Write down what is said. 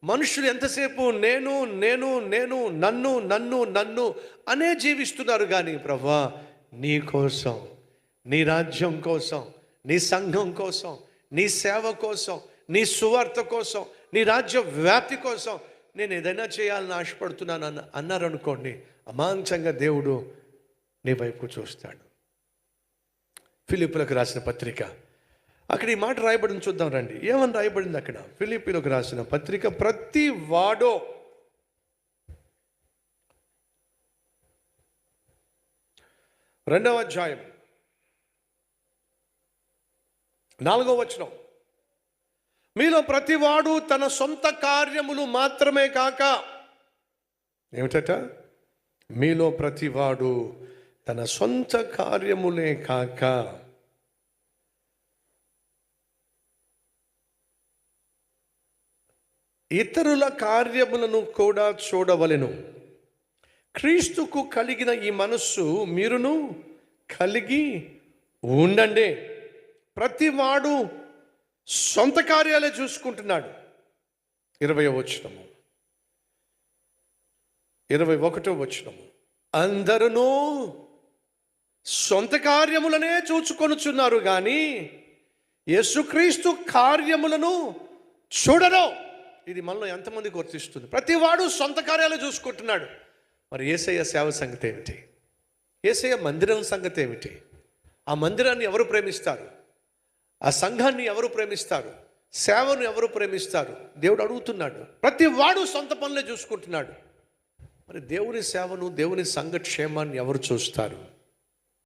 మనుషులు ఎంతసేపు నేను నేను నేను నన్ను నన్ను నన్ను అనే జీవిస్తున్నారు. కానీ ప్రభువా, నీ కోసం, నీ రాజ్యం కోసం, నీ సంఘం కోసం, నీ సేవ కోసం, నీ సువార్త కోసం, నీ రాజ్య వ్యాప్తి కోసం నేను ఏదైనా చేయాలని ఆశపడుతున్నాను అన్నారనుకోండి, అమాంతంగా దేవుడు నీ వైపు చూస్తాడు. ఫిలిప్పీలకు రాసిన పత్రిక, అక్కడ ఈ మాట రాయబడింది, చూద్దాం రండి. ఏమని రాయబడింది అక్కడ? ఫిలిప్పీలకు రాసిన పత్రిక, ప్రతి వాడో రెండవ అధ్యాయం 4వ వచనం, మీలో ప్రతివాడు తన సొంత కార్యములు మాత్రమే కాక, ఏమిటట? మీలో ప్రతివాడు తన సొంత కార్యములే కాక ఇతరుల కార్యములను కూడా చూడవలెను. క్రీస్తుకు కలిగిన ఈ మనస్సు మీరును కలిగి ఉండండి. ప్రతివాడు సొంత కార్యాలే చూసుకుంటున్నాడు. 20వ వచనము, 21వ వచనము, అందరూ సొంత కార్యములనే చూచుకొనుచున్నారు కానీ యేసుక్రీస్తు కార్యములను చూడరు. ఇది మనలో ఎంతమందికి వర్తిస్తుంది? ప్రతివాడు సొంత కార్యాలు చూసుకుంటున్నాడు. మరి యేసయ్య సేవ సంగతి ఏమిటి? యేసయ్య మందిరం సంగతి ఏమిటి? ఆ మందిరాన్ని ఎవరు ప్రేమిస్తారు? ఆ సంఘాన్ని ఎవరు ప్రేమిస్తారు? సేవను ఎవరు ప్రేమిస్తారు? దేవుడు అడుగుతున్నాడు. ప్రతి వాడు సొంత పనులే చూసుకుంటున్నాడు. మరి దేవుని సేవను, దేవుని సంఘ క్షేమాన్ని ఎవరు చూస్తారు?